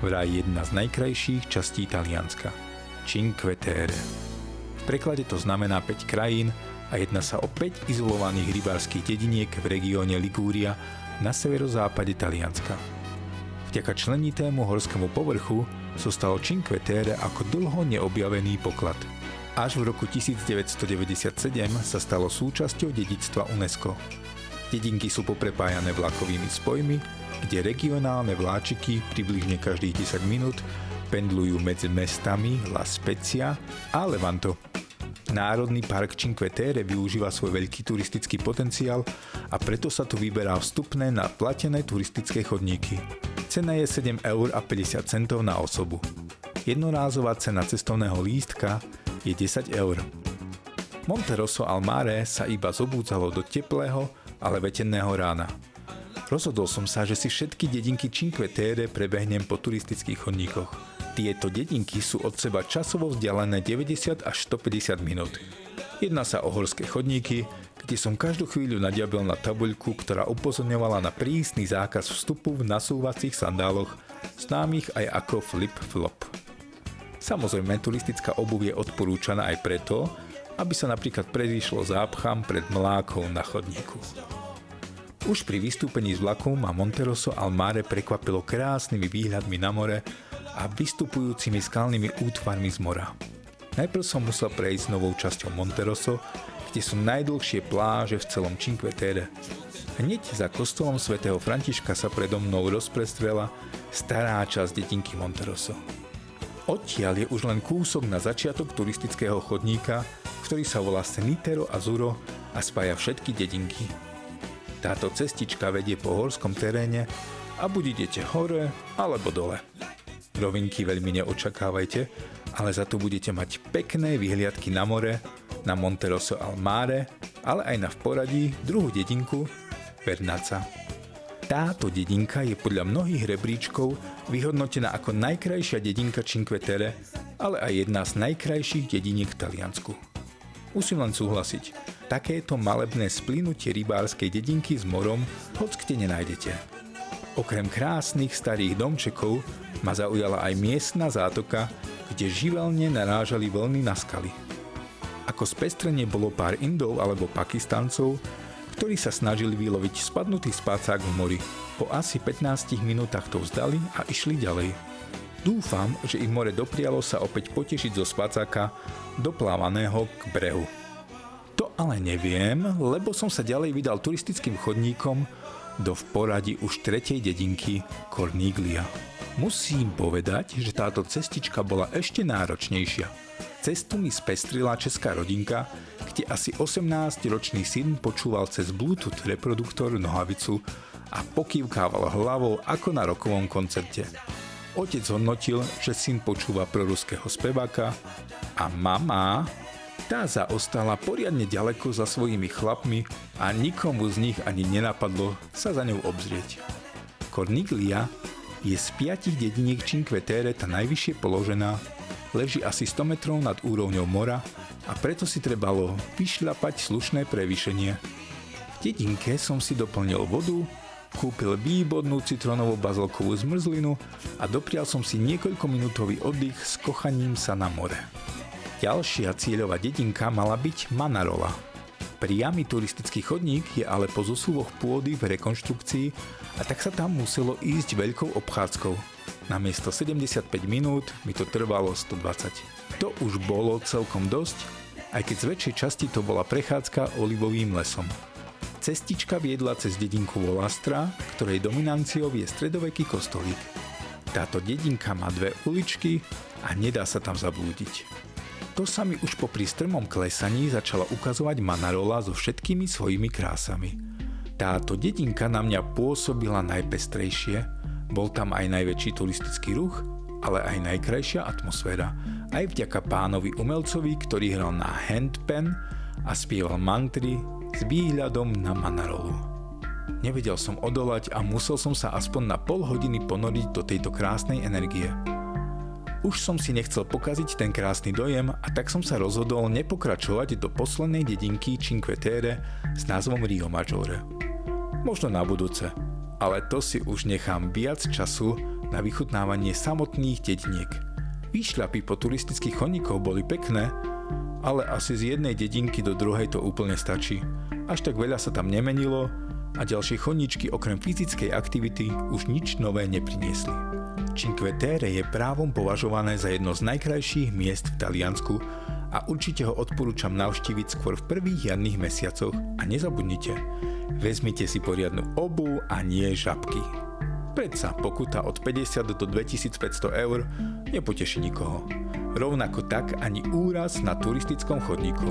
vraj jedna z najkrajších častí Talianska. Cinque Terre. V preklade to znamená 5 krajín a jedná sa o 5 izolovaných rybárskych dediniek v regióne Ligúria na severozápade Talianska. Vďaka členitému horskému povrchu zostalo Cinque Terre ako dlho neobjavený poklad. Až v roku 1997 sa stalo súčasťou dedičstva UNESCO. Dedinky sú poprepájané vlakovými spojmi, kde regionálne vláčiky približne každých 10 minút pendlujú medzi mestami La Spezia a Levanto. Národný park Cinque Terre využíva svoj veľký turistický potenciál a preto sa tu vyberá vstupné na platené turistické chodníky. Cena je 7,50 € na osobu. Jednorázová cena cestovného lístka je 10 €. Monterosso al Mare sa iba zobúdzalo do teplého, ale vetenného rána. Rozhodol som sa, že si všetky dedinky Cinque Terre prebehnem po turistických chodníkoch. Tieto dedinky sú od seba časovo vzdialené 90 až 150 minút. Jedná sa o horské chodníky, kde som každú chvíľu nadiabil na tabuľku, ktorá upozorňovala na prísny zákaz vstupu v nasúvacích sandáloch, známych aj ako flip-flop. Samozrejme, turistická obuv je odporúčaná aj preto, aby sa napríklad predišlo zápcham pred mlákou na chodníku. Už pri vystúpení z vlaku ma Monterosso al Mare prekvapilo krásnymi výhľadmi na more a vystupujúcimi skalnými útvarmi z mora. Najprv som musel prejsť novou časťou Monterosso, kde sú najdlhšie pláže v celom Cinque Terre. Hneď za kostolom svätého Františka sa predo mnou rozprestrela stará časť dedinky Monterosso. Odtiaľ je už len kúsok na začiatok turistického chodníka, ktorý sa volá Senitero Azzurro a spája všetky dedinky. Táto cestička vedie po horskom teréne a buď idete hore alebo dole. Rovinky veľmi neočakávajte, ale za to budete mať pekné vyhliadky na more, na Monterosso al Mare, ale aj na v poradí druhú dedinku Vernazza. Táto dedinka je podľa mnohých rebríčkov vyhodnotená ako najkrajšia dedinka Cinque Terre, ale aj jedna z najkrajších dediniek v Taliansku. Musím len súhlasiť, takéto malebné splynutie rybárskej dedinky s morom hockde nenájdete. Okrem krásnych starých domčekov ma zaujala aj miestna zátoka, kde živelne narážali vlny na skaly. Ako spestrenie bolo pár Indov alebo Pakistancov, ktorí sa snažili vyloviť spadnutý spácák v mori. Po asi 15 minútach to vzdali a išli ďalej. Dúfam, že im more doprialo sa opäť potešiť zo spácaka doplávaného k brehu. To ale neviem, lebo som sa ďalej vydal turistickým chodníkom do v poradí už tretej dedinky Corniglia. Musím povedať, že táto cestička bola ešte náročnejšia. Cestu mi spestrila česká rodinka, kde asi 18-ročný syn počúval cez Bluetooth reproduktor nohavicu a pokývkával hlavou ako na rockovom koncerte. Otec hodnotil, že syn počúva proruského speváka a mama, tá zaostala poriadne ďaleko za svojimi chlapmi a nikomu z nich ani nenapadlo sa za ňou obzrieť. Corniglia je z 5 dediniek Cinque Terre tá najvyššie položená, leží asi 100 metrov nad úrovňou mora a preto si trebalo vyšľapať slušné prevýšenie. V dedinke som si doplnil vodu, kúpil výbornú citrónovú bazalkovú zmrzlinu a doprial som si niekoľkominútový oddych s kochaním sa na more. Ďalšia cieľová dedinka mala byť Manarola. Priamy turistický chodník je ale po zosúvoch pôdy v rekonštrukcii a tak sa tam muselo ísť veľkou obchádzkou. Namiesto 75 minút mi to trvalo 120. To už bolo celkom dosť, aj keď z väčšej časti to bola prechádzka olivovým lesom. Cestička viedla cez dedinku Volastra, ktorej dominanciou je stredoveký kostolík. Táto dedinka má 2 uličky a nedá sa tam zablúdiť. To sa mi už popri strmom klesaní začala ukazovať Manarola so všetkými svojimi krásami. Táto dedinka na mňa pôsobila najpestrejšie, bol tam aj najväčší turistický ruch, ale aj najkrajšia atmosféra. Aj vďaka pánovi umelcovi, ktorý hral na handpan a spieval mantry s výhľadom na Manarolu. Nevedel som odolať a musel som sa aspoň na pol hodiny ponoriť do tejto krásnej energie. Už som si nechcel pokaziť ten krásny dojem a tak som sa rozhodol nepokračovať do poslednej dedinky Cinque Terre s názvom Riomaggiore. Možno na budúce. Ale to si už nechám viac času na vychutnávanie samotných dediniek. Výšľapy po turistických chodníkoch boli pekné, ale asi z jednej dedinky do druhej to úplne stačí. Až tak veľa sa tam nemenilo a ďalšie chodníčky okrem fyzickej aktivity už nič nové nepriniesli. Cinque Terre je právom považované za jedno z najkrajších miest v Taliansku a určite ho odporúčam navštíviť skôr v prvých jarných mesiacoch a nezabudnite, vezmite si poriadnu obuv a nie žabky. Predsa pokuta od 50 do 2500 eur nepoteší nikoho. Rovnako tak ani úraz na turistickom chodníku.